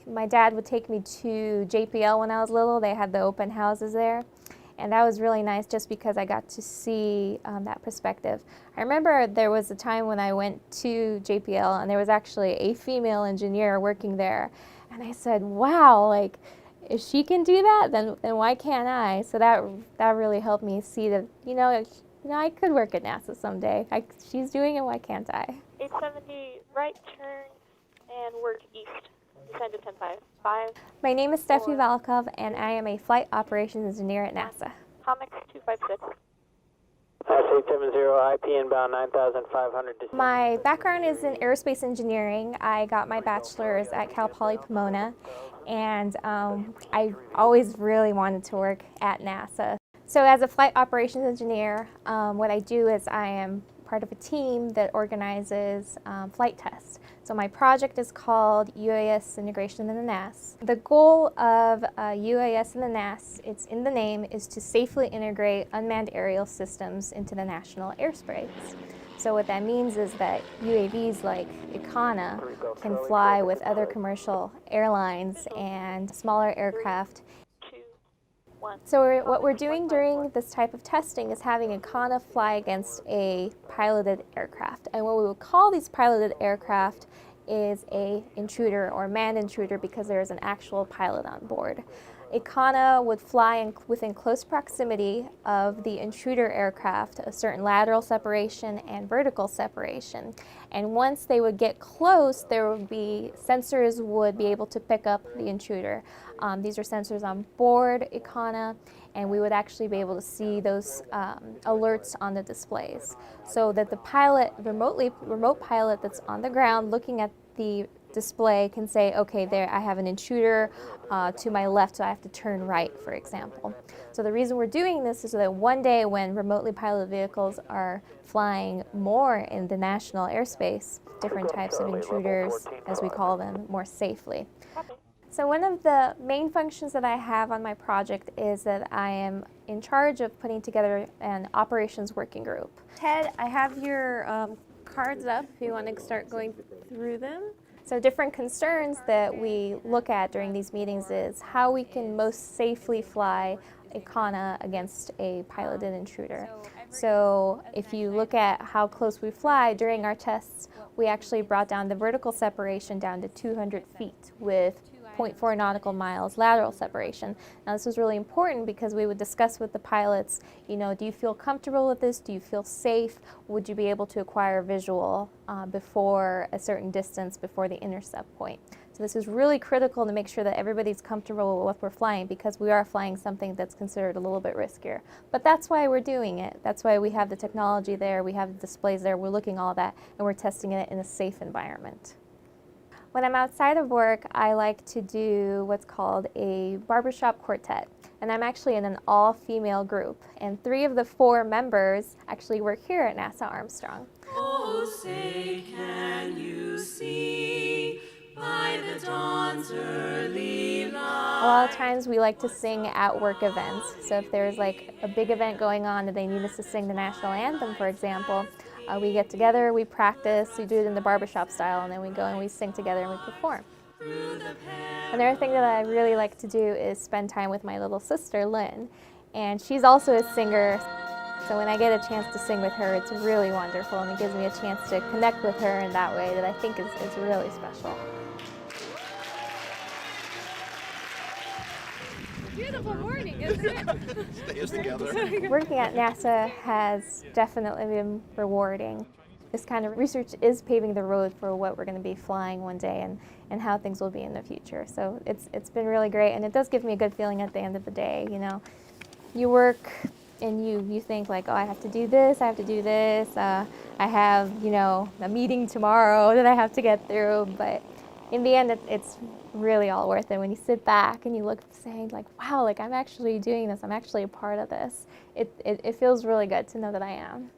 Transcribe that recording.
My dad would take me to JPL when I was little. They had the open houses there. And that was really nice just because I got to see that perspective. I remember there was a time when I went to JPL and there was actually a female engineer working there. And I said, wow, like, if she can do that, then why can't I? So that really helped me see that, I could work at NASA someday. She's doing it, why can't I? 870, right turn and work east. Descend to 10-5. 5. My name is Steffi Valkov, and I am a flight operations engineer at NASA. Comex 256. S870, IP inbound 9,500. My background is in aerospace engineering. I got my bachelor's at Cal Poly Pomona, and I always really wanted to work at NASA. So as a flight operations engineer, what I do is I am part of a team that organizes flight tests. So my project is called UAS Integration in the NAS. The goal of UAS in the NAS, it's in the name, is to safely integrate unmanned aerial systems into the national airspace. So what that means is that UAVs like Icana can fly with other commercial airlines and smaller aircraft. So what we're doing during this type of testing is having Icana fly against a piloted aircraft. And what we would call these piloted aircraft is a intruder or manned intruder because there is an actual pilot on board. Icana would fly within close proximity of the intruder aircraft, a certain lateral separation and vertical separation. And once they would get close, sensors would be able to pick up the intruder. These are sensors on board Icana, and we would actually be able to see those alerts on the displays. So that the remote pilot that's on the ground looking at the display can say, okay, there I have an intruder to my left, so I have to turn right, for example. So the reason we're doing this is so that one day when remotely piloted vehicles are flying more in the national airspace, different types of intruders, as we call them, more safely. So one of the main functions that I have on my project is that I am in charge of putting together an operations working group. Ted, I have your cards up if you want to start going through them. So different concerns that we look at during these meetings is how we can most safely fly Icana against a piloted intruder. So if you look at how close we fly during our tests, we actually brought down the vertical separation down to 200 feet with 0.4 nautical miles lateral separation. Now this was really important because we would discuss with the pilots, do you feel comfortable with this? Do you feel safe? Would you be able to acquire visual before a certain distance before the intercept point? So this is really critical to make sure that everybody's comfortable with what we're flying because we are flying something that's considered a little bit riskier. But that's why we're doing it. That's why we have the technology there, we have the displays there, we're looking at all that, and we're testing it in a safe environment. When I'm outside of work, I like to do what's called a barbershop quartet. And I'm actually in an all-female group. And 3 of the 4 members actually work here at NASA Armstrong. Oh, say, can you see by the dawn's early light? A lot of times we like to sing at work events. So if there's like a big event going on and they need us to sing the national anthem, for example, we get together, we practice, we do it in the barbershop style, and then we go and we sing together and we perform. Another thing that I really like to do is spend time with my little sister, Lynn, and she's also a singer. So when I get a chance to sing with her, it's really wonderful, and it gives me a chance to connect with her in that way that I think is really special. Beautiful morning, isn't it? Stay us together. Working at NASA has definitely been rewarding. This kind of research is paving the road for what we're going to be flying one day and how things will be in the future. So it's been really great, and it does give me a good feeling at the end of the day. You work and you think like, oh, I have to do this, I have to do this. I have, a meeting tomorrow that I have to get through, but in the end, it's really all worth it when you sit back and you look saying like, wow, like I'm actually doing this, I'm actually a part of this. It feels really good to know that I am.